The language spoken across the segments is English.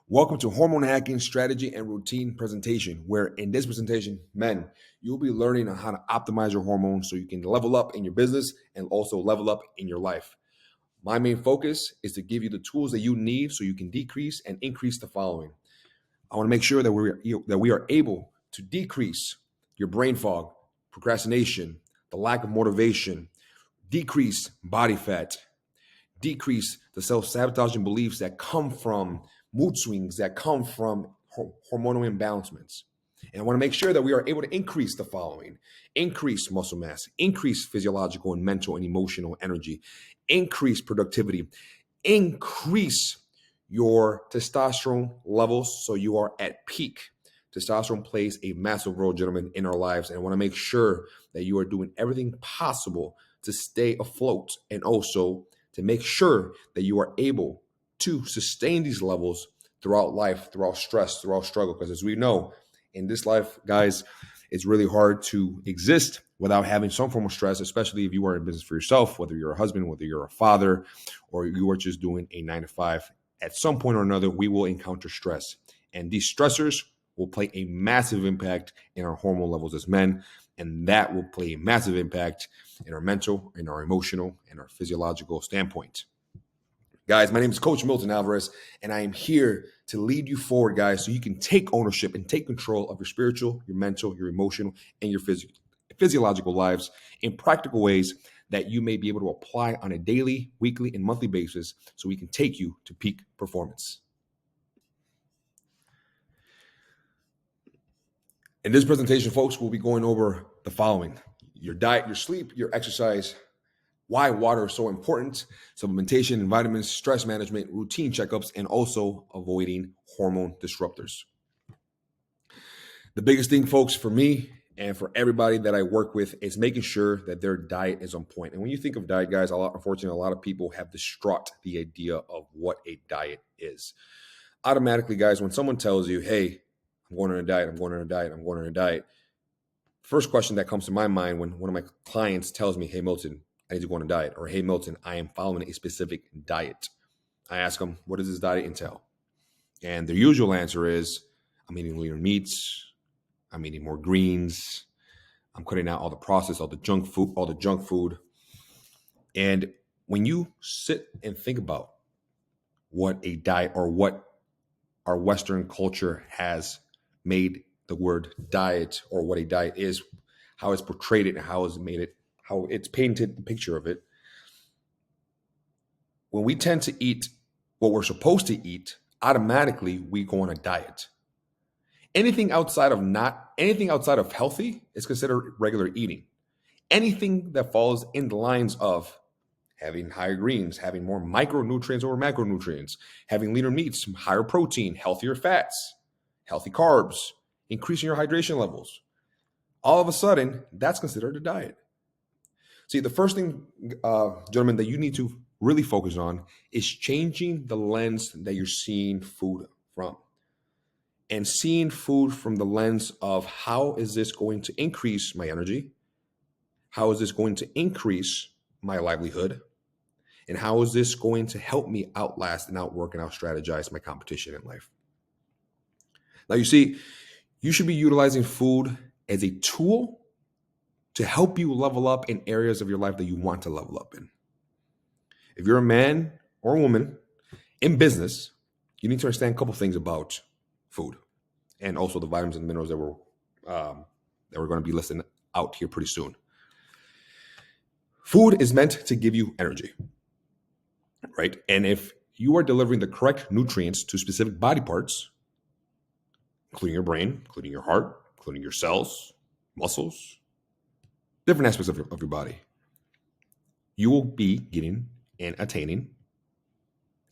Welcome to Hormone Hacking Strategy and Routine Presentation, where in this presentation, men, you'll be learning on how to optimize your hormones so you can level up in your business and also level up in your life. My main focus is to give you the tools that you need so you can decrease and increase the following. I want to make sure that we are able to decrease your brain fog, procrastination, the lack of motivation, decrease body fat, decrease the self-sabotaging beliefs that come from mood swings, that come from hormonal imbalancements. And I want to make sure that we are able to increase the following: increase muscle mass, increase physiological and mental and emotional energy, increase productivity, increase your testosterone levels so you are at peak. Testosterone plays a massive role, gentlemen, in our lives. And I want to make sure that you are doing everything possible to stay afloat and also to make sure that you are able to sustain these levels throughout life, throughout stress, throughout struggle. Because as we know, in this life, guys, it's really hard to exist without having some form of stress, especially if you are in business for yourself, whether you're a husband, whether you're a father, or you are just doing a 9 to 5. At some point or another, we will encounter stress. And these stressors will play a massive impact in our hormone levels as men. And that will play a massive impact in our mental, in our emotional, and our physiological standpoint. Guys, my name is Coach Milton Alvarez, and I am here to lead you forward, guys, so you can take ownership and take control of your spiritual, your mental, your emotional, and your physiological lives in practical ways that you may be able to apply on a daily, weekly, and monthly basis so we can take you to peak performance. In this presentation, folks, we'll be going over the following: your diet, your sleep, your exercise, why water is so important, supplementation and vitamins, stress management, routine checkups, and also avoiding hormone disruptors. The biggest thing, folks, for me and for everybody that I work with is making sure that their diet is on point. And when you think of diet, guys, unfortunately, a lot of people have distraught the idea of what a diet is. Automatically, guys, when someone tells you, hey, I'm going on a diet, I'm going on a diet, I'm going on a diet, first question that comes to my mind when one of my clients tells me, hey, Milton, I need to go on a diet, or hey, Milton, I am following a specific diet, I ask them, what does this diet entail? And their usual answer is, I'm eating leaner meats, I'm eating more greens, I'm cutting out all the processed, all the junk food. And when you sit and think about what a diet, or what our Western culture has made the word diet, or what a diet is, how it's portrayed it, and how it's painted the picture of it. When we tend to eat what we're supposed to eat, automatically we go on a diet. Anything outside of healthy is considered regular eating. Anything that falls in the lines of having higher greens, having more micronutrients over macronutrients, having leaner meats, higher protein, healthier fats, healthy carbs, increasing your hydration levels, all of a sudden, that's considered a diet. See, the first thing, gentlemen, that you need to really focus on is changing the lens that you're seeing food from. And seeing food from the lens of, how is this going to increase my energy? How is this going to increase my livelihood? And how is this going to help me outlast and outwork and outstrategize my competition in life? Now, you see, you should be utilizing food as a tool to help you level up in areas of your life that you want to level up in. If you're a man or a woman in business, you need to understand a couple things about food, and also the vitamins and minerals that we're going to be listing out here pretty soon. Food is meant to give you energy, right? And if you are delivering the correct nutrients to specific body parts, including your brain, including your heart, including your cells, muscles, different aspects of your body, you will be getting and attaining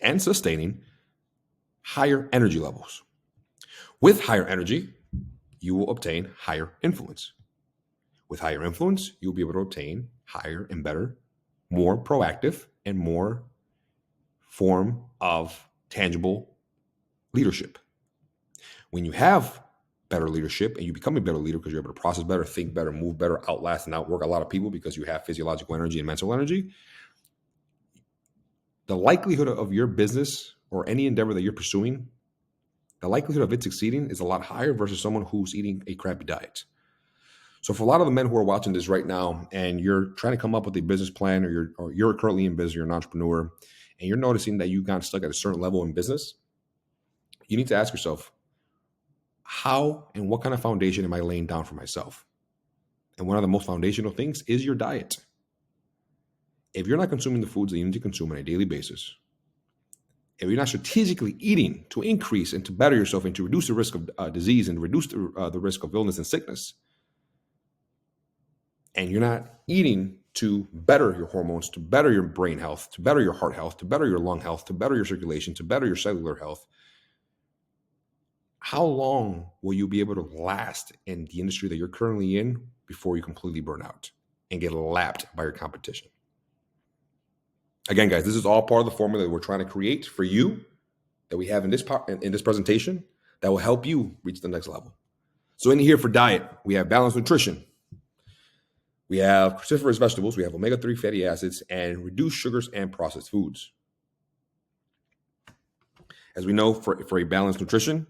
and sustaining higher energy levels. With higher energy, you will obtain higher influence. With higher influence, you'll be able to obtain higher and better, more proactive, and more form of tangible leadership. When you have better leadership and you become a better leader because you're able to process better, think better, move better, outlast and outwork a lot of people because you have physiological energy and mental energy, the likelihood of your business or any endeavor that you're pursuing the likelihood of it succeeding is a lot higher versus someone who's eating a crappy diet. So for a lot of the men who are watching this right now, and you're trying to come up with a business plan, or you're currently in business, you're an entrepreneur, and you're noticing that you got stuck at a certain level in business, you need to ask yourself, how and what kind of foundation am I laying down for myself? And one of the most foundational things is your diet. If you're not consuming the foods that you need to consume on a daily basis, if you're not strategically eating to increase and to better yourself and to reduce the risk of disease and reduce the risk of illness and sickness, and you're not eating to better your hormones, to better your brain health, to better your heart health, to better your lung health, to better your circulation, to better your cellular health, how long will you be able to last in the industry that you're currently in before you completely burn out and get lapped by your competition? Again, guys, this is all part of the formula that we're trying to create for you, that we have in this presentation, that will help you reach the next level. So in here for diet, we have balanced nutrition. We have cruciferous vegetables. We have omega-3 fatty acids and reduced sugars and processed foods. As we know, for a balanced nutrition,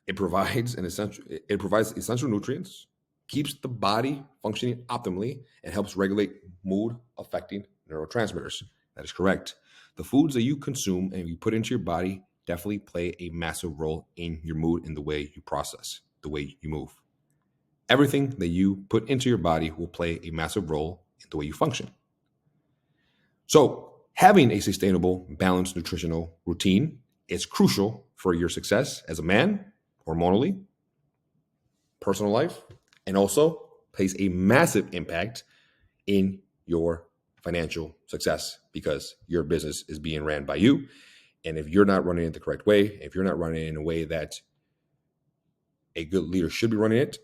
it provides essential nutrients, keeps the body functioning optimally, and helps regulate mood-affecting neurotransmitters. That is correct. The foods that you consume and you put into your body definitely play a massive role in your mood and the way you process, the way you move. Everything that you put into your body will play a massive role in the way you function. So having a sustainable, balanced nutritional routine is crucial for your success as a man, hormonally, personal life, and also plays a massive impact in your financial success, because your business is being ran by you. And if you're not running it the correct way, if you're not running it in a way that a good leader should be running it,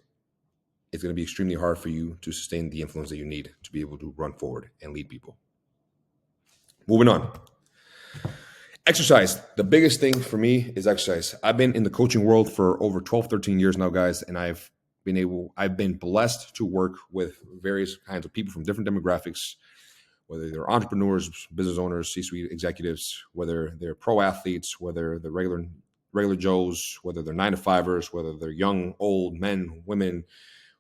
it's going to be extremely hard for you to sustain the influence that you need to be able to run forward and lead people. Moving on. Exercise. The biggest thing for me is exercise. I've been in the coaching world for over 12, 13 years now, guys, and I've been blessed to work with various kinds of people from different demographics, whether they're entrepreneurs, business owners, C-suite executives, whether they're pro athletes, whether they're regular Joes, whether they're 9-to-5ers, whether they're young, old, men, women,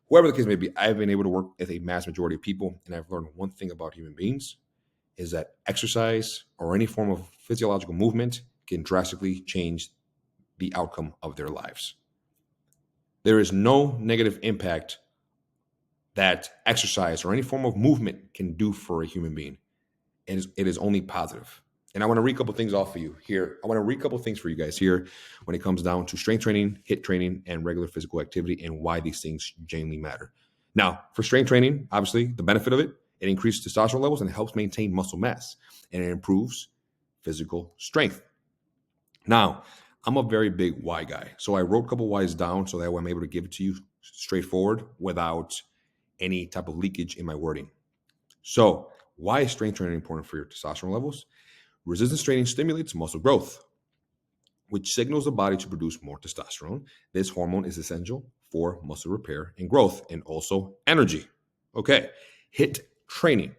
whoever the case may be. I've been able to work with a mass majority of people, and I've learned one thing about human beings is that exercise or any form of physiological movement can drastically change the outcome of their lives. There is no negative impact that exercise or any form of movement can do for a human being. It is only positive. And I want to read a couple things off for you here. I want to read a couple things for you guys here when it comes down to strength training, HIIT training, and regular physical activity, and why these things genuinely matter. Now, for strength training, obviously, the benefit of it increases testosterone levels and it helps maintain muscle mass, and it improves physical strength. Now, I'm a very big why guy. So I wrote a couple whys down so that way I'm able to give it to you straightforward without any type of leakage in my wording. So why is strength training important for your testosterone levels? Resistance training stimulates muscle growth, which signals the body to produce more testosterone. This hormone is essential for muscle repair and growth, and also energy. Okay, HIIT training.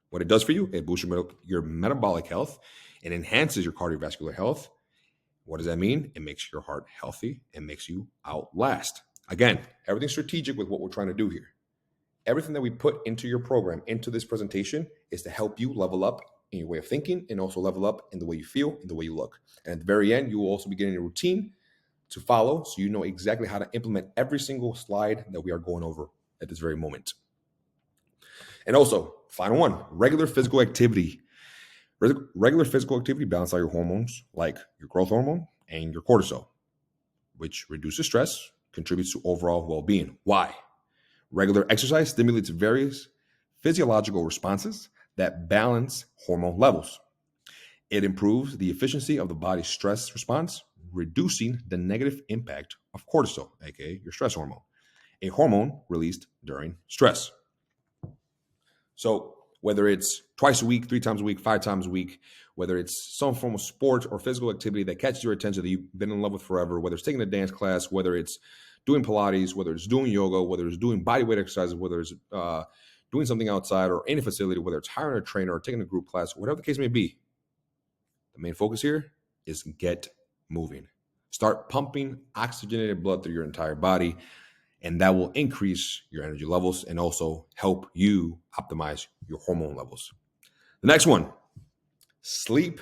What it does for you, it boosts your metabolic health and enhances your cardiovascular health. What does that mean? It makes your heart healthy and makes you outlast. Again, everything's strategic with what we're trying to do here. Everything that we put into your program, into this presentation, is to help you level up in your way of thinking and also level up in the way you feel and the way you look. And at the very end, you will also be getting a routine to follow so you know exactly how to implement every single slide that we are going over at this very moment. And also, final one, regular physical activity. Regular physical activity balances out your hormones like your growth hormone and your cortisol, which reduces stress, contributes to overall well-being. Why? Regular exercise stimulates various physiological responses that balance hormone levels. It improves the efficiency of the body's stress response, reducing the negative impact of cortisol, aka your stress hormone, a hormone released during stress. So whether it's twice a week, 3 times a week, 5 times a week, whether it's some form of sport or physical activity that catches your attention that you've been in love with forever, whether it's taking a dance class, whether it's doing Pilates, whether it's doing yoga, whether it's doing bodyweight exercises, whether it's doing something outside or in a facility, whether it's hiring a trainer or taking a group class, whatever the case may be, the main focus here is get moving. Start pumping oxygenated blood through your entire body, and that will increase your energy levels and also help you optimize your hormone levels. The next one, sleep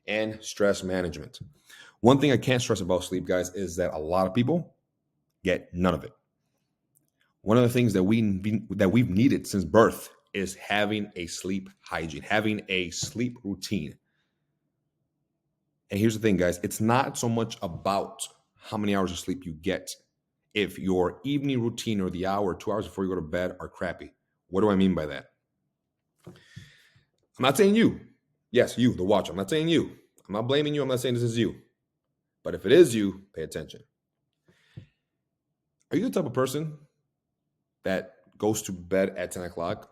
and stress management. One thing I can't stress about sleep, guys, is that a lot of people get none of it. One of the things that we've needed since birth is having a sleep hygiene, having a sleep routine. And here's the thing, guys, it's not so much about how many hours of sleep you get. If your evening routine or the hour, 2 hours before you go to bed are crappy. What do I mean by that? I'm not saying you. Yes, you, the watcher. I'm not saying you. I'm not blaming you. I'm not saying this is you. But if it is you, pay attention. Are you the type of person that goes to bed at 10 o'clock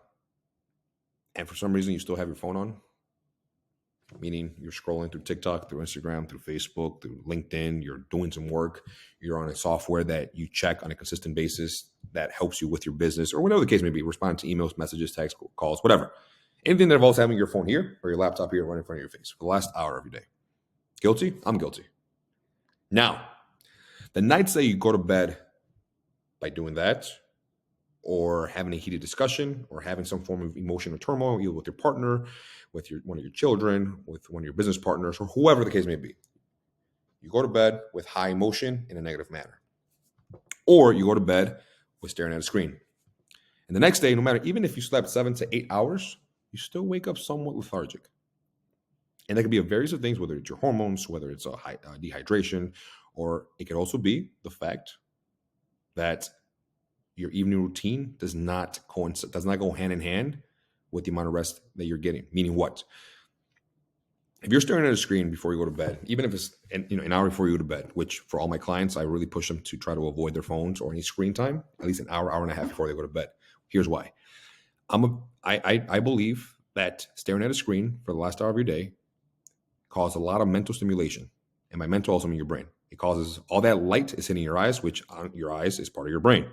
and for some reason you still have your phone on? Meaning you're scrolling through TikTok, through Instagram, through Facebook, through LinkedIn, you're doing some work, you're on a software that you check on a consistent basis that helps you with your business or whatever the case may be, responding to emails, messages, texts, calls, whatever. Anything that involves having your phone here or your laptop here right in front of your face for the last hour every day. Guilty? I'm guilty. Now, the nights that you go to bed by doing that, or having a heated discussion, or having some form of emotional turmoil, either with your partner, with one of your children, with one of your business partners, or whoever the case may be. You go to bed with high emotion in a negative manner. Or you go to bed with staring at a screen. And the next day, no matter, even if you slept 7 to 8 hours, you still wake up somewhat lethargic. And that could be a various of things, whether it's your hormones, whether it's a high dehydration, or it could also be the fact that your evening routine does not go hand in hand with the amount of rest that you're getting. Meaning what? If you're staring at a screen before you go to bed, even if it's an hour before you go to bed, which for all my clients, I really push them to try to avoid their phones or any screen time, at least an hour, hour and a half before they go to bed. Here's why. I believe that staring at a screen for the last hour of your day causes a lot of mental stimulation. And by mental, also mean your brain. It causes all that light is hitting your eyes, which on your eyes is part of your brain.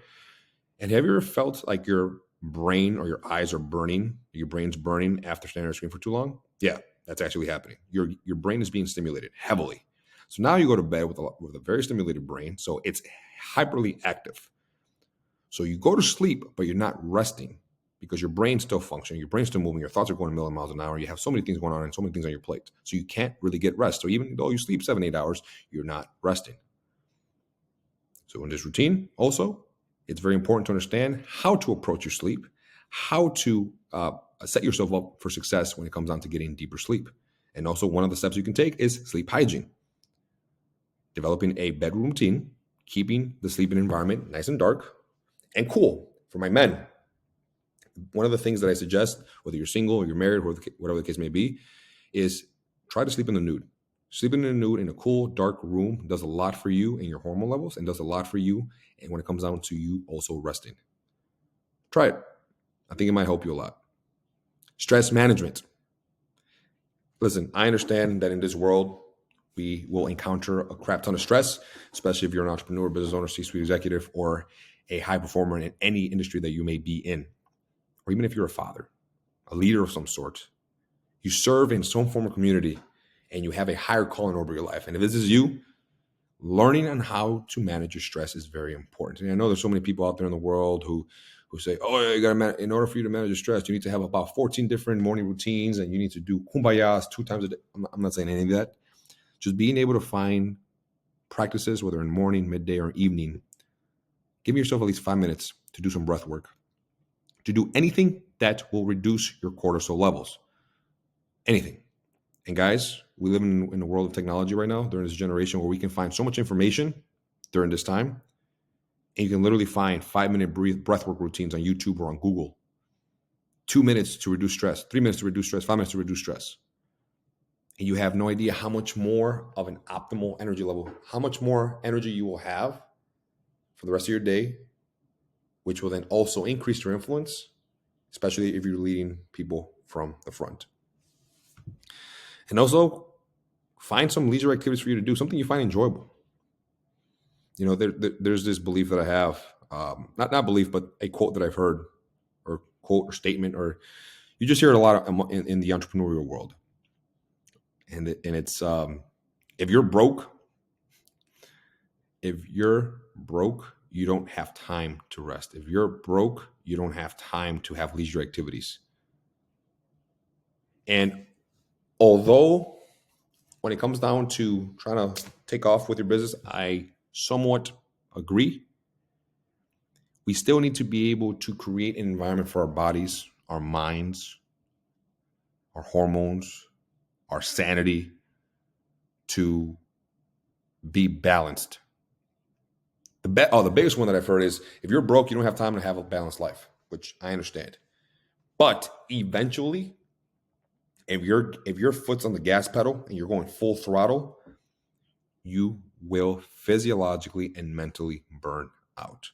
And have you ever felt like your brain or your eyes are burning, your brain's burning after staring at a screen for too long? Yeah, that's actually happening. Your brain is being stimulated heavily. So now you go to bed with a very stimulated brain, so it's hyperly active. So you go to sleep, but you're not resting because your brain's still functioning, your brain's still moving, your thoughts are going a million miles an hour, you have so many things going on and so many things on your plate. So you can't really get rest. So even though you sleep 7-8 hours, you're not resting. So in this routine, also, it's very important to understand how to approach your sleep, how to set yourself up for success when it comes down to getting deeper sleep. And also one of the steps you can take is sleep hygiene. Developing a bedroom routine, keeping the sleeping environment nice and dark and cool. For my men, one of the things that I suggest, whether you're single or you're married, or whatever the case may be, is try to sleep in the nude. Sleeping in the nude in a cool, dark room does a lot for you and your hormone levels and does a lot for you. And when it comes down to you also resting, try it. I think it might help you a lot. Stress management. Listen, I understand that in this world, we will encounter a crap ton of stress, especially if you're an entrepreneur, business owner, C-suite executive, or a high performer in any industry that you may be in. Or even if you're a father, a leader of some sort, you serve in some form of community and you have a higher calling over your life. And if this is you, learning on how to manage your stress is very important. And I know there's so many people out there in the world who say, oh, you gotta in order for you to manage your stress, you need to have about 14 different morning routines and you need to do kumbayas 2 times a day. I'm not saying any of that. Just being able to find practices, whether in morning, midday, or evening, give yourself at least 5 minutes to do some breath work, to do anything that will reduce your cortisol levels. Anything. And guys, we live in a world of technology right now, during this generation where we can find so much information during this time. And you can literally find 5-minute breathwork routines on YouTube or on Google. 2 minutes to reduce stress, 3 minutes to reduce stress, 5 minutes to reduce stress. And you have no idea how much more of an optimal energy level, how much more energy you will have for the rest of your day, which will then also increase your influence, especially if you're leading people from the front. And also, find some leisure activities for you to do, something you find enjoyable. You know, there's this belief that I have, not belief, but a quote that I've heard, or quote or statement, or you just hear it a lot in the entrepreneurial world. And it's if you're broke, If you're broke, you don't have time to rest. If you're broke, you don't have time to have leisure activities. And although when it comes down to trying to take off with your business, I somewhat agree. We still need to be able to create an environment for our bodies, our minds, our hormones, our sanity to be balanced. The biggest one that I've heard is if you're broke, you don't have time to have a balanced life, which I understand. But eventually, if your foot's on the gas pedal and you're going full throttle, you will physiologically and mentally burn out.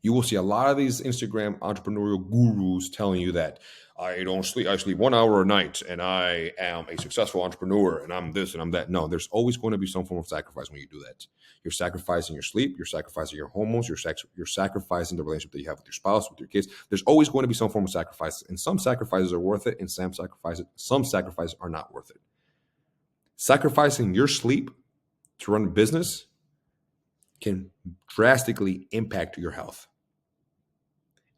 You will see a lot of these Instagram entrepreneurial gurus telling you that I don't sleep, I sleep 1 hour a night and I am a successful entrepreneur and I'm this and I'm that. No, there's always going to be some form of sacrifice when you do that. You're sacrificing your sleep, you're sacrificing your hormones, you're sacrificing the relationship that you have with your spouse, with your kids. There's always going to be some form of sacrifice, and some sacrifices are worth it and some sacrifices are not worth it. Sacrificing your sleep to run a business can drastically impact your health.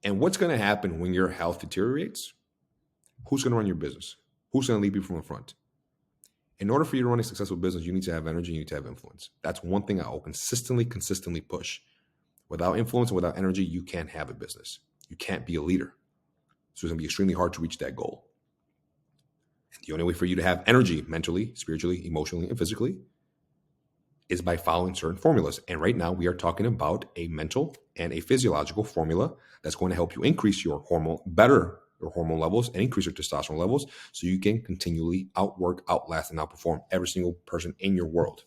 And what's going to happen when your health deteriorates? Who's going to run your business? Who's going to lead you from the front? In order for you to run a successful business, you need to have energy, you need to have influence. That's one thing I will consistently push. Without influence and without energy, you can't have a business. You can't be a leader. So it's going to be extremely hard to reach that goal. And the only way for you to have energy mentally, spiritually, emotionally, and physically is by following certain formulas. And right now we are talking about a mental and a physiological formula that's going to help you increase your better your hormone levels and increase your testosterone levels so you can continually outwork, outlast, and outperform every single person in your world.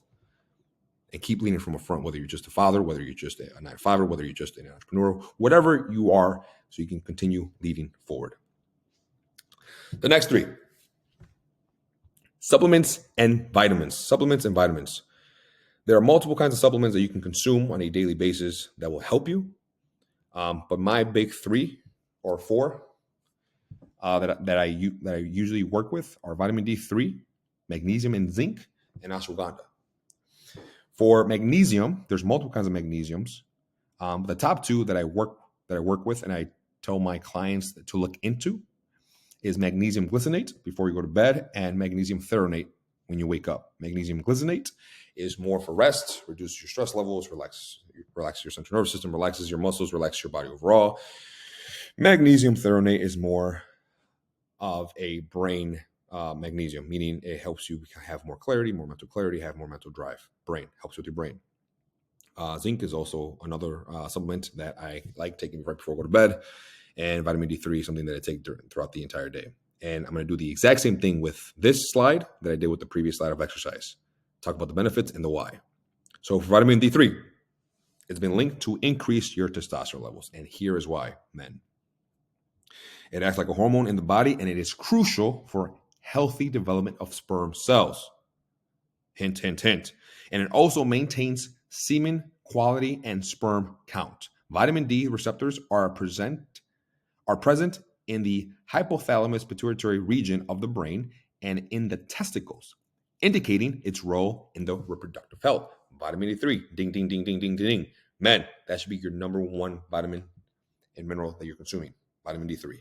And keep leading from a front, whether you're just a father, whether you're just a 9-to-5er, whether you're just an entrepreneur, whatever you are, so you can continue leading forward. The next three: supplements and vitamins. Supplements and vitamins. There are multiple kinds of supplements that you can consume on a daily basis that will help you. But my big 3 or 4 that I usually work with are vitamin D3, magnesium and zinc, and ashwagandha. For magnesium, there's multiple kinds of magnesiums. But the top 2 that I work with and I tell my clients to look into is magnesium glycinate before you go to bed and magnesium threonate when you wake up. Magnesium glycinate is more for rest, reduce your stress levels, relax your central nervous system, relaxes your muscles, relaxes your body overall. Magnesium threonate is more of a brain magnesium, meaning it helps you have more clarity, more mental clarity, have more mental drive. Brain helps with your brain. Zinc is also another supplement that I like taking right before I go to bed. And vitamin D3 is something that I take throughout the entire day. And I'm going to do the exact same thing with this slide that I did with the previous slide of exercise. Talk about the benefits and the why. So for vitamin D3, it's been linked to increase your testosterone levels. And here is why, men. It acts like a hormone in the body, and it is crucial for healthy development of sperm cells. Hint, hint, hint. And it also maintains semen quality and sperm count. Vitamin D receptors are present in the hypothalamus pituitary region of the brain and in the testicles, indicating its role in the reproductive health. Vitamin D3, ding, ding, ding, ding, ding, ding. Men, that should be your number 1 vitamin and mineral that you're consuming, vitamin D3.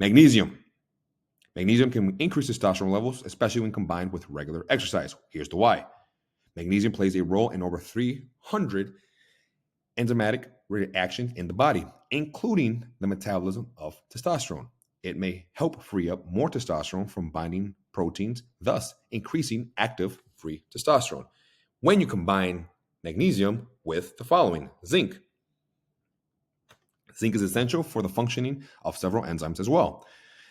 Magnesium. Magnesium can increase testosterone levels, especially when combined with regular exercise. Here's the why. Magnesium plays a role in over 300 enzymatic reactions in the body, including the metabolism of testosterone. It may help free up more testosterone from binding proteins, thus increasing active free testosterone. When you combine magnesium with the following: zinc. Zinc is essential for the functioning of several enzymes as well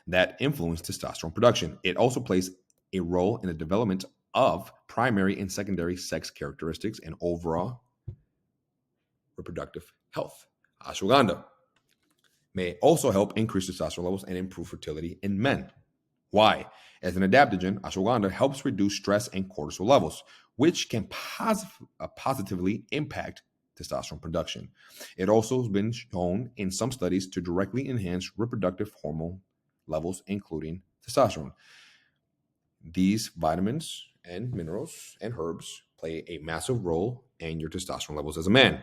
that influence testosterone production. It also plays a role in the development of primary and secondary sex characteristics and overall reproductive health. Ashwagandha may also help increase testosterone levels and improve fertility in men. Why? As an adaptogen, ashwagandha helps reduce stress and cortisol levels, which can positively impact testosterone production. It also has been shown in some studies to directly enhance reproductive hormone levels, including testosterone. These vitamins and minerals and herbs play a massive role and your testosterone levels as a man,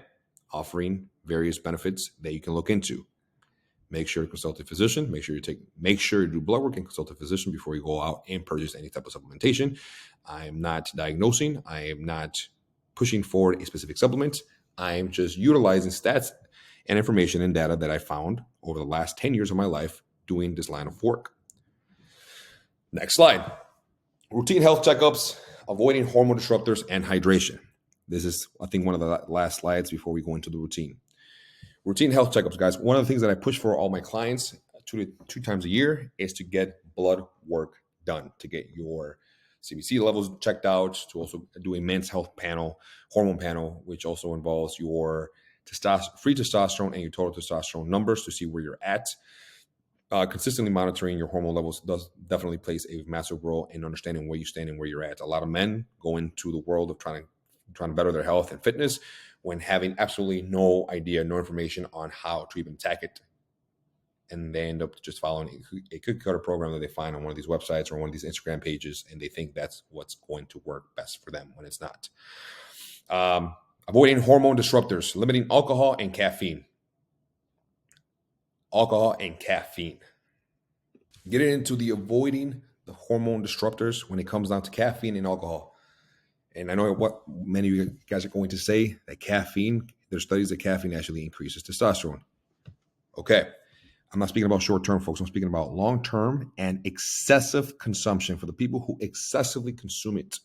offering various benefits that you can look into. Make sure to consult a physician. Make sure you do blood work and consult a physician before you go out and purchase any type of supplementation. I am not diagnosing. I am not pushing forward a specific supplement. I am just utilizing stats and information and data that I found over the last 10 years of my life doing this line of work. Next slide. Routine health checkups, avoiding hormone disruptors, and hydration. This is, I think, one of the last slides before we go into the routine. Routine health checkups, guys. One of the things that I push for all my clients two times a year is to get blood work done, to get your CBC levels checked out, to also do a men's health panel, hormone panel, which also involves your free testosterone and your total testosterone numbers to see where you're at. Consistently monitoring your hormone levels does definitely plays a massive role in understanding where you stand and where you're at. A lot of men go into the world of trying to better their health and fitness when having absolutely no idea, no information on how to even attack it. And they end up just following a cookie cutter program that they find on one of these websites or one of these Instagram pages, and they think that's what's going to work best for them when it's not. Avoiding hormone disruptors, limiting alcohol and caffeine. Alcohol and caffeine. Getting into the avoiding the hormone disruptors when it comes down to caffeine and alcohol. And I know what many of you guys are going to say, that caffeine, there's studies that caffeine actually increases testosterone. Okay. I'm not speaking about short-term, folks. I'm speaking about long-term and excessive consumption. For the people who excessively consume it,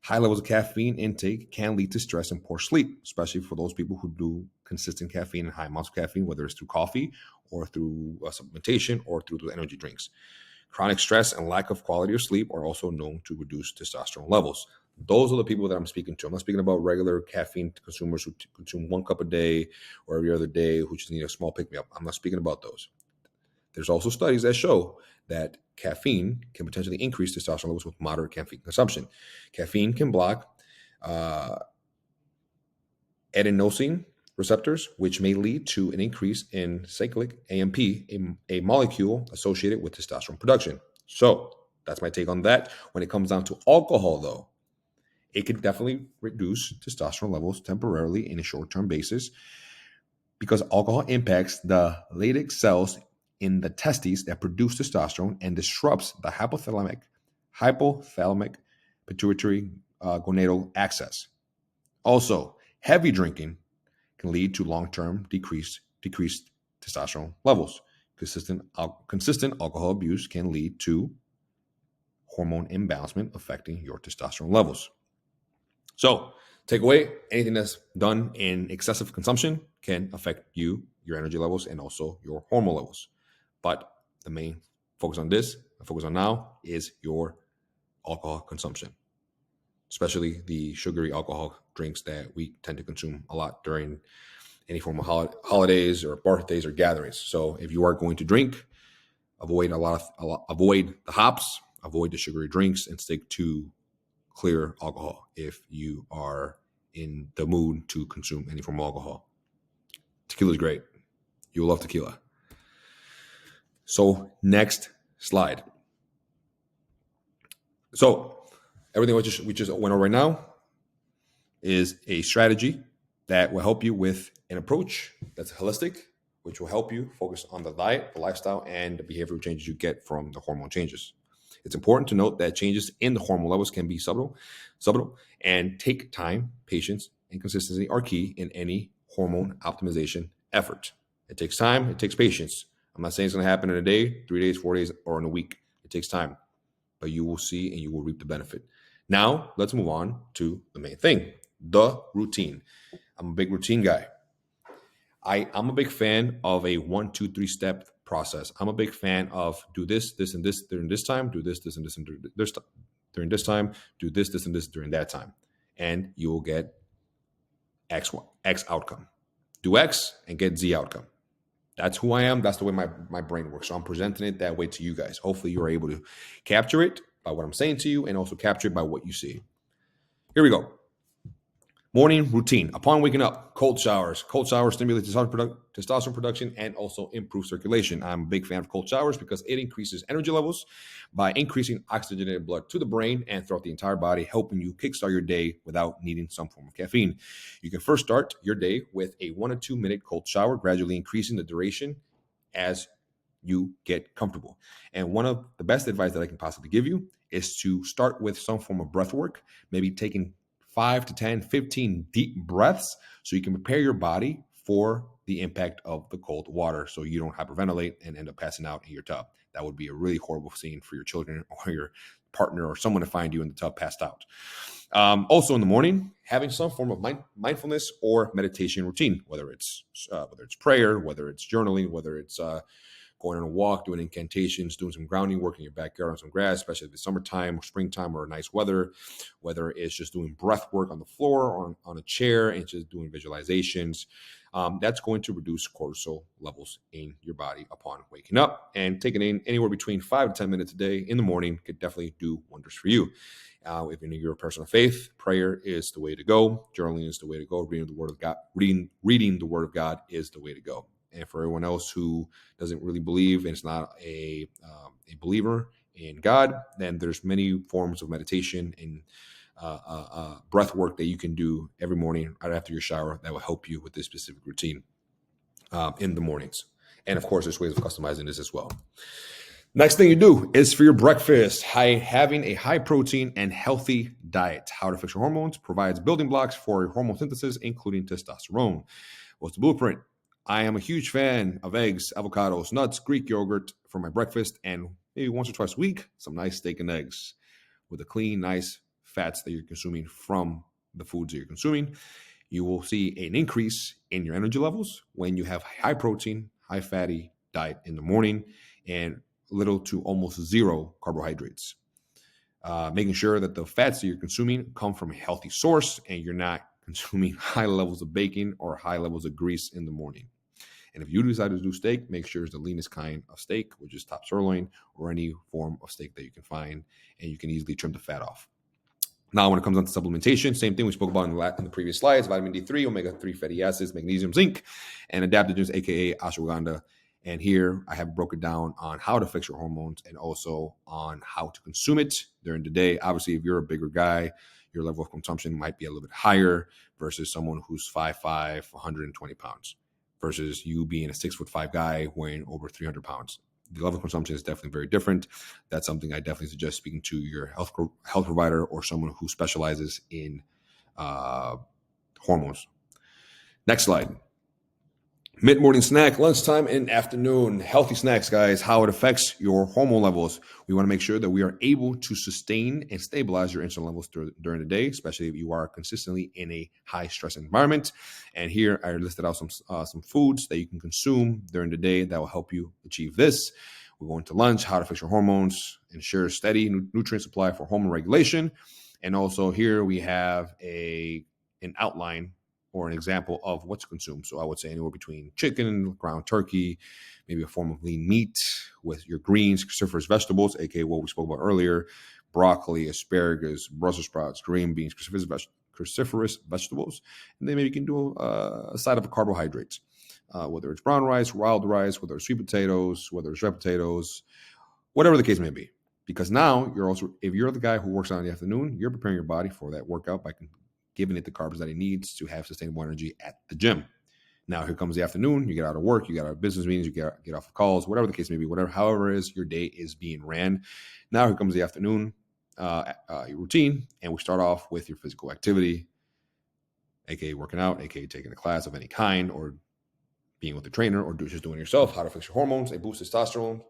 high levels of caffeine intake can lead to stress and poor sleep, especially for those people who do consistent caffeine and high amounts of caffeine, whether it's through coffee or through supplementation or through the energy drinks. Chronic stress and lack of quality of sleep are also known to reduce testosterone levels. Those are the people that I'm speaking to. I'm not speaking about regular caffeine consumers who consume 1 cup a day or every other day who just need a small pick-me-up. I'm not speaking about those. There's also studies that show that caffeine can potentially increase testosterone levels with moderate caffeine consumption. Caffeine can block adenosine receptors, which may lead to an increase in cyclic AMP, a molecule associated with testosterone production. So that's my take on that. When it comes down to alcohol, though, it can definitely reduce testosterone levels temporarily in a short-term basis because alcohol impacts the Leydig cells in the testes that produce testosterone and disrupts the hypothalamic pituitary gonadal axis. Also, heavy drinking can lead to long-term decreased testosterone levels. Consistent alcohol abuse can lead to hormone imbalancement affecting your testosterone levels. So, takeaway, anything that's done in excessive consumption can affect you, your energy levels, and also your hormone levels. But the main focus on now is your alcohol consumption, especially the sugary alcohol drinks that we tend to consume a lot during any form of holidays or birthdays or gatherings. So if you are going to drink, avoid the hops, avoid the sugary drinks, and stick to clear alcohol if you are in the mood to consume any form of alcohol. Tequila is great. You'll love tequila. So next slide. So everything we just went over right now is a strategy that will help you with an approach that's holistic, which will help you focus on the diet, the lifestyle, and the behavioral changes you get from the hormone changes. It's important to note that changes in the hormone levels can be subtle, and take time. Patience and consistency are key in any hormone optimization effort. It takes time. It takes patience. I'm not saying it's going to happen in a day, 3 days, 4 days, or in a week. It takes time, but you will see and you will reap the benefit. Now, let's move on to the main thing, the routine. I'm a big routine guy. I'm a big fan of a 1, 2, 3 step process. I'm a big fan of do this, this, and this during this time, do this, this, and this, and during this time, do this, this, and this during that time. And you will get X outcome. Do X and get Z outcome. That's who I am. That's the way my brain works. So I'm presenting it that way to you guys. Hopefully you're able to capture it by what I'm saying to you and also capture it by what you see. Here we go. Morning routine. Upon waking up, cold showers. Cold showers stimulate testosterone production and also improve circulation. I'm a big fan of cold showers because it increases energy levels by increasing oxygenated blood to the brain and throughout the entire body, helping you kickstart your day without needing some form of caffeine. You can first start your day with a 1 to 2 minute cold shower, gradually increasing the duration as you get comfortable. And one of the best advice that I can possibly give you is to start with some form of breath work, maybe taking 5 to 10, 15 deep breaths so you can prepare your body for the impact of the cold water so you don't hyperventilate and end up passing out in your tub. That would be a really horrible scene for your children or your partner or someone to find you in the tub passed out. Also in the morning, having some form of mindfulness or meditation routine, whether it's prayer, whether it's journaling, whether it's going on a walk, doing incantations, doing some grounding work in your backyard on some grass, especially if it's summertime or springtime or nice weather, whether it's just doing breath work on the floor or on a chair and just doing visualizations. That's going to reduce cortisol levels in your body upon waking up, and taking in anywhere between 5 to 10 minutes a day in the morning could definitely do wonders for you. If you're a person of faith, prayer is the way to go. Journaling is the way to go. Reading the Word of God, reading the Word of God is the way to go. And for everyone else who doesn't really believe and is not a believer in God, then there's many forms of meditation and breath work that you can do every morning right after your shower that will help you with this specific routine in the mornings. And of course, there's ways of customizing this as well. Next thing you do is for your breakfast, having a high protein and healthy diet. How to Fix Your Hormones provides building blocks for your hormone synthesis, including testosterone. What's the blueprint? I am a huge fan of eggs, avocados, nuts, Greek yogurt for my breakfast, and maybe once or twice a week, some nice steak and eggs with the clean, nice fats that you're consuming from the foods that you're consuming. You will see an increase in your energy levels when you have high protein, high fatty diet in the morning and little to almost zero carbohydrates. Making sure that the fats that you're consuming come from a healthy source and you're not consuming high levels of bacon or high levels of grease in the morning. And if you decide to do steak, make sure it's the leanest kind of steak, which is top sirloin or any form of steak that you can find, and you can easily trim the fat off. Now, when it comes on to supplementation, same thing we spoke about in the previous slides: vitamin D3, omega-3 fatty acids, magnesium, zinc, and adaptogens, aka ashwagandha. And here I have broken down on how to fix your hormones and also on how to consume it during the day. Obviously, if you're a bigger guy, your level of consumption might be a little bit higher versus someone who's 5'5", 120 pounds, versus you being a 6'5" guy weighing over 300 pounds. The level of consumption is definitely very different. That's something I definitely suggest speaking to your health provider or someone who specializes in hormones. Next slide. Mid-morning snack, lunchtime, and afternoon. Healthy snacks, guys, how it affects your hormone levels. We want to make sure that we are able to sustain and stabilize your insulin levels during the day, especially if you are consistently in a high-stress environment. And here I listed out some foods that you can consume during the day that will help you achieve this. We're going to lunch, how to fix your hormones, ensure steady nutrient supply for hormone regulation. And also here we have an outline or an example of what to consume. So I would say anywhere between chicken, ground turkey, maybe a form of lean meat with your greens, cruciferous vegetables, aka what we spoke about earlier, broccoli, asparagus, Brussels sprouts, green beans, cruciferous vegetables. And then maybe you can do a side of a carbohydrates, whether it's brown rice, wild rice, whether it's sweet potatoes, whether it's red potatoes, whatever the case may be. Because now if you're the guy who works out in the afternoon, you're preparing your body for that workout by giving it the carbs that it needs to have sustainable energy at the gym. Now, here comes the afternoon. You get out of work, you get out of business meetings, you get off of calls, whatever the case may be, however it is your day is being ran. Now, here comes the afternoon routine, and we start off with your physical activity, aka working out, aka taking a class of any kind, or being with a trainer, or just doing it yourself. How to fix your hormones. It boosts testosterone,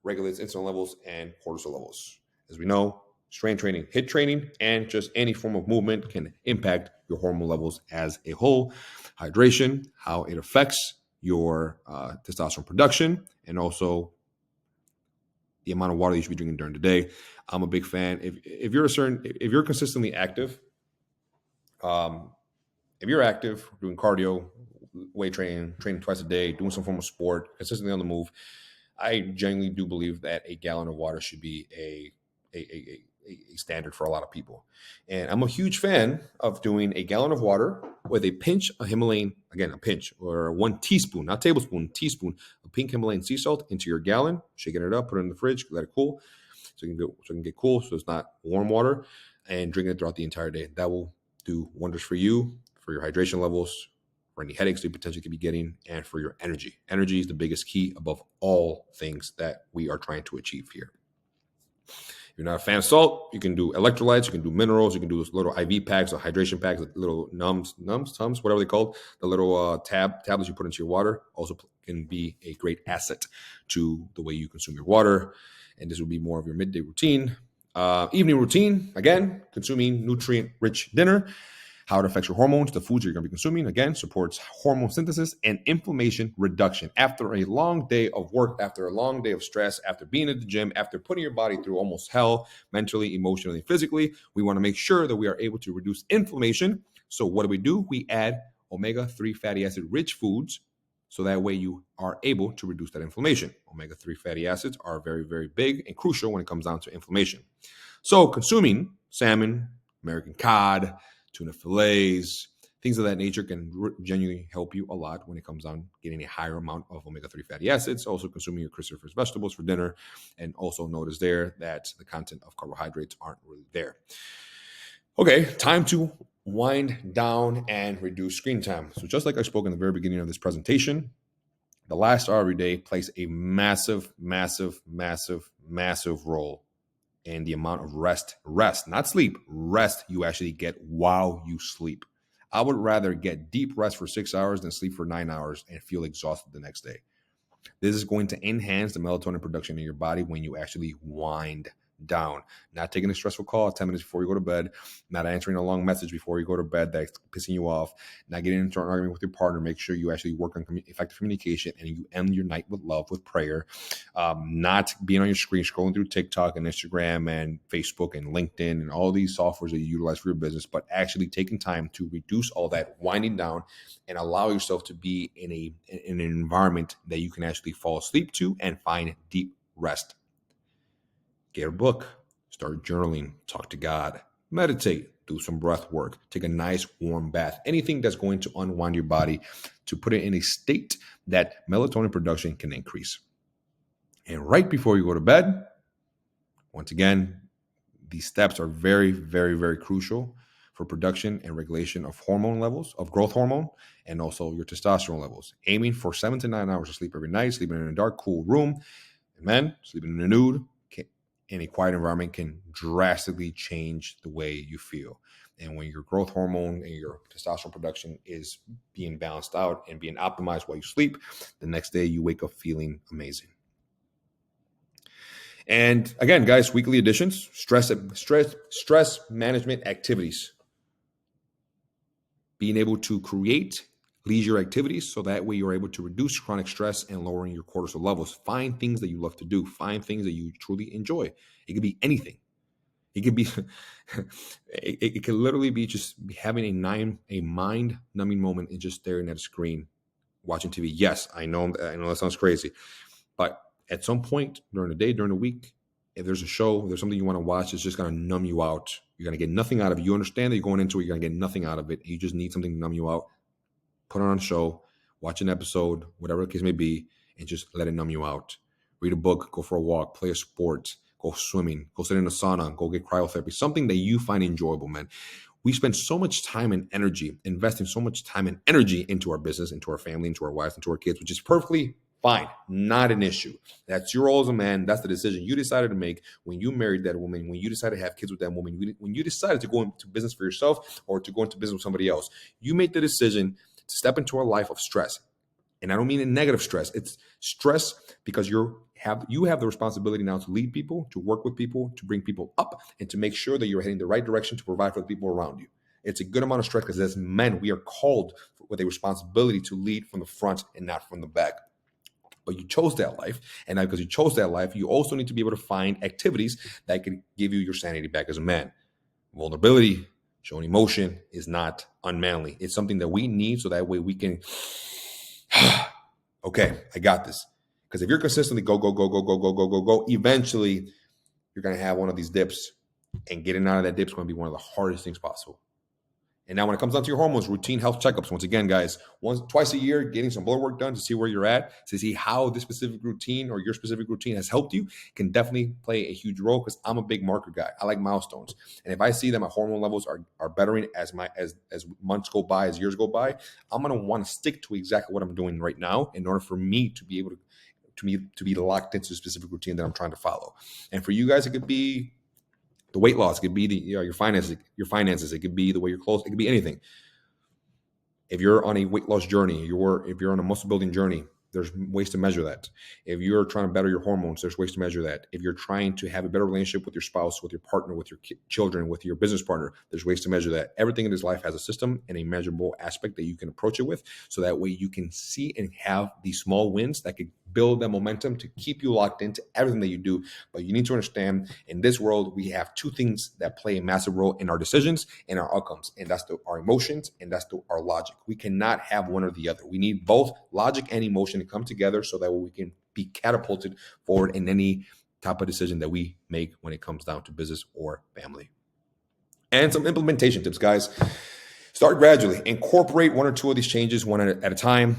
regulates insulin levels and cortisol levels. As we know, strength training, HIIT training, and just any form of movement can impact your hormone levels as a whole. Hydration, how it affects your testosterone production, and also the amount of water you should be drinking during the day. I'm a big fan. If you're consistently active, if you're active, doing cardio, weight training twice a day, doing some form of sport, consistently on the move, I genuinely do believe that a gallon of water should be a a standard for a lot of people. And I'm a huge fan of doing a gallon of water with a pinch of Himalayan, again, a pinch or 1 teaspoon, not tablespoon, teaspoon of pink Himalayan sea salt into your gallon, shaking it up, put it in the fridge, let it cool so it can get cool, so it's not warm water, and drink it throughout the entire day. That will do wonders for you, for your hydration levels, for any headaches you potentially could be getting, and for your energy. Energy is the biggest key above all things that we are trying to achieve here. If you're not a fan of salt, you can do electrolytes, you can do minerals, you can do those little IV packs or hydration packs, little Tums, whatever they called, the little tablets you put into your water also can be a great asset to the way you consume your water. And this will be more of your midday routine. Evening routine, again, consuming nutrient-rich dinner. How it affects your hormones, the foods you're going to be consuming, again, supports hormone synthesis and inflammation reduction. After a long day of work, after a long day of stress, after being at the gym, after putting your body through almost hell, mentally, emotionally, physically, we want to make sure that we are able to reduce inflammation. So what do? We add omega-3 fatty acid rich foods, so that way you are able to reduce that inflammation. Omega-3 fatty acids are very, very big and crucial when it comes down to inflammation. So consuming salmon, American cod, tuna fillets, things of that nature can genuinely help you a lot when it comes down getting a higher amount of omega-3 fatty acids. Also consuming your cruciferous vegetables for dinner. And also notice there that the content of carbohydrates aren't really there. Okay, time to wind down and reduce screen time. So just like I spoke in the very beginning of this presentation, the last hour every day plays a massive, massive, massive, massive role in the amount of rest, not sleep, rest you actually get while you sleep. I would rather get deep rest for 6 hours than sleep for 9 hours and feel exhausted the next day. This is going to enhance the melatonin production in your body when you actually wind down. Not taking a stressful call 10 minutes before you go to bed, not answering a long message before you go to bed that's pissing you off, not getting into an argument with your partner. Make sure you actually work on effective communication and you end your night with love, with prayer. Not being on your screen, scrolling through TikTok and Instagram and Facebook and LinkedIn and all these softwares that you utilize for your business, but actually taking time to reduce all that, winding down, and allow yourself to be in an environment that you can actually fall asleep to and find deep rest. Get a book, start journaling, talk to God, meditate, do some breath work, take a nice warm bath, anything that's going to unwind your body to put it in a state that melatonin production can increase. And right before you go to bed, once again, these steps are very, very, very crucial for production and regulation of hormone levels, of growth hormone, and also your testosterone levels. Aiming for 7 to 9 hours of sleep every night, sleeping in a dark, cool room. And men, sleeping in a nude, in a quiet environment can drastically change the way you feel. And when your growth hormone and your testosterone production is being balanced out and being optimized while you sleep, the next day you wake up feeling amazing. And again, guys, weekly additions, stress management activities. Being able to create leisure activities so that way you're able to reduce chronic stress and lowering your cortisol levels. Find things that you love to do. Find things that you truly enjoy. It could be anything. It could be, it could literally be just having a mind-numbing moment and just staring at a screen, watching TV. Yes, I know that sounds crazy, but at some point during the day, during the week, if there's a show, if there's something you want to watch, it's just going to numb you out. You're going to get nothing out of it. You understand that you're going into it, you're going to get nothing out of it. You just need something to numb you out. Put on a show, watch an episode, whatever the case may be, and just let it numb you out. Read a book, go for a walk, play a sport, go swimming, go sit in a sauna, go get cryotherapy, something that you find enjoyable, man. We spend so much time and energy, investing so much time and energy into our business, into our family, into our wives, into our kids, which is perfectly fine, not an issue. That's your role as a man. That's the decision you decided to make when you married that woman, when you decided to have kids with that woman, when you decided to go into business for yourself or to go into business with somebody else. You made the decision to step into a life of stress. And I don't mean a negative stress. It's stress because you have the responsibility now to lead people, to work with people, to bring people up, and to make sure that you're heading the right direction to provide for the people around you. It's a good amount of stress because as men, we are called with a responsibility to lead from the front and not from the back. But you chose that life. And now because you chose that life, you also need to be able to find activities that can give you your sanity back as a man. Vulnerability, showing emotion is not unmanly. It's something that we need so that way we can, okay, I got this. Because if you're consistently go, eventually you're going to have one of these dips And getting out of that dip is going to be one of the hardest things possible. And now when it comes down to your hormones, routine health checkups, once again, guys, twice a year, getting some blood work done to see where you're at, to see how this specific routine or your specific routine has helped you can definitely play a huge role, because I'm a big marker guy. I like milestones. And if I see that my hormone levels are bettering as months go by, as years go by, I'm going to want to stick to exactly what I'm doing right now in order for me to be able to be locked into a specific routine that I'm trying to follow. And for you guys, it could be the weight loss, it could be your finances, it could be the way you're clothes, it could be anything. If you're on a weight loss journey, if you're on a muscle building journey, there's ways to measure that. If you're trying to better your hormones, there's ways to measure that. If you're trying to have a better relationship with your spouse, with your partner, with your children, with your business partner, there's ways to measure that. Everything in this life has a system and a measurable aspect that you can approach it with. So that way you can see and have these small wins that could build that momentum to keep you locked into everything that you do. But you need to understand, in this world, we have two things that play a massive role in our decisions and our outcomes. And that's our emotions and that's our logic. We cannot have one or the other. We need both logic and emotion to come together so that we can be catapulted forward in any type of decision that we make when it comes down to business or family. And some implementation tips, guys. Start gradually. Incorporate one or two of these changes one at a time,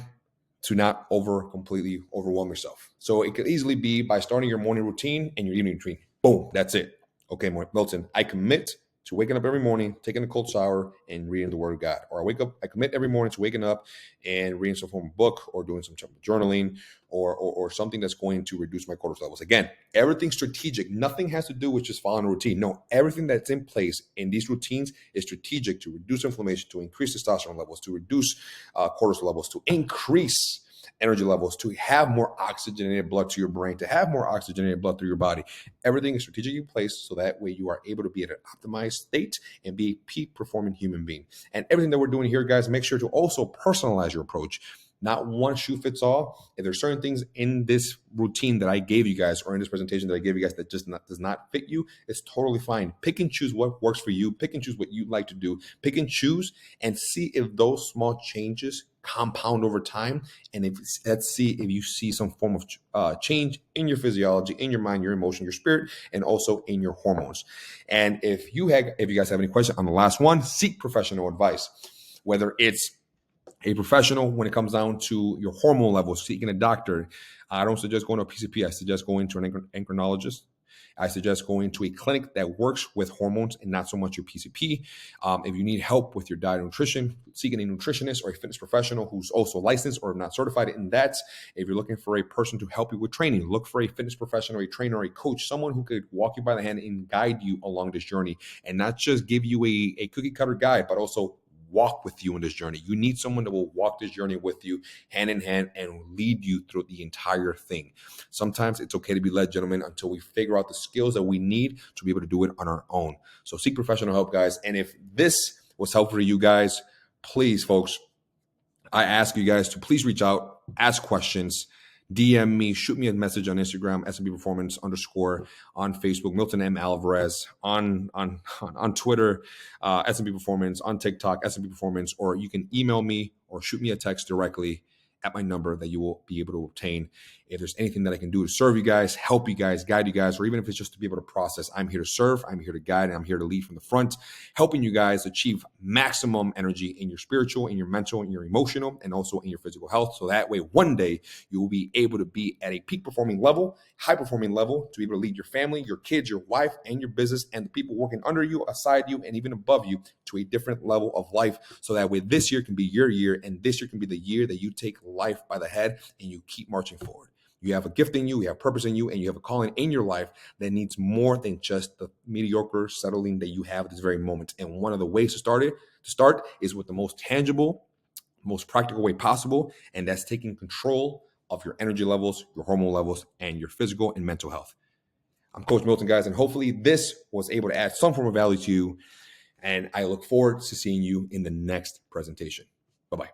to not completely overwhelm yourself. So it could easily be by starting your morning routine and your evening routine. Boom, that's it. Okay, Milton, I commit to waking up every morning, taking a cold shower, and reading the Word of God. Or I commit every morning to waking up and reading some form of book or doing some type of journaling or something that's going to reduce my cortisol levels. Again, everything's strategic. Nothing has to do with just following a routine. No, everything that's in place in these routines is strategic to reduce inflammation, to increase testosterone levels, to reduce cortisol levels, to increase energy levels, to have more oxygenated blood to your brain, to have more oxygenated blood through your body. Everything is strategically placed so that way you are able to be at an optimized state and be a peak performing human being. And everything that we're doing here, guys, make sure to also personalize your approach. Not one shoe fits all. If there's certain things in this routine that I gave you guys or in this presentation that I gave you guys that just does not fit you, it's totally fine. Pick and choose what works for you. Pick and choose what you like to do. Pick and choose and see if those small changes compound over time. And let's see if you see some form of change in your physiology, in your mind, your emotion, your spirit, and also in your hormones. And if you guys have any questions on the last one, seek professional advice, whether it's a professional when it comes down to your hormone levels, seeking a doctor. I don't suggest going to a PCP. I suggest going to an endocrinologist. I suggest going to a clinic that works with hormones and not so much your PCP. If you need help with your diet and nutrition, seeking a nutritionist or a fitness professional who's also licensed or not certified in that. If you're looking for a person to help you with training, look for a fitness professional, a trainer, or a coach, someone who could walk you by the hand and guide you along this journey and not just give you a cookie cutter guide, but also walk with you in this journey. You need someone that will walk this journey with you hand in hand and lead you through the entire thing. Sometimes it's okay to be led, gentlemen, until we figure out the skills that we need to be able to do it on our own. So seek professional help, guys. And if this was helpful to you guys, please, folks, I ask you guys to please reach out, ask questions, DM me, shoot me a message on Instagram, SMB Performance _ on Facebook, Milton M. Alvarez, on Twitter, SMB Performance, on TikTok, SMB Performance, or you can email me or shoot me a text directly at my number that you will be able to obtain. If there's anything that I can do to serve you guys, help you guys, guide you guys, or even if it's just to be able to process, I'm here to serve, I'm here to guide, and I'm here to lead from the front, helping you guys achieve maximum energy in your spiritual, in your mental, in your emotional, and also in your physical health. So that way, one day you will be able to be at a peak performing level, high performing level, to be able to lead your family, your kids, your wife, and your business, and the people working under you, aside you, and even above you to a different level of life. So that way this year can be your year, and this year can be the year that you take life by the head and you keep marching forward. You have a gift in you, you have purpose in you, and you have a calling in your life that needs more than just the mediocre settling that you have at this very moment. And one of the ways to start is with the most tangible, most practical way possible, and that's taking control of your energy levels, your hormone levels, and your physical and mental health. I'm Coach Milton, guys, and hopefully this was able to add some form of value to you, and I look forward to seeing you in the next presentation. Bye-bye.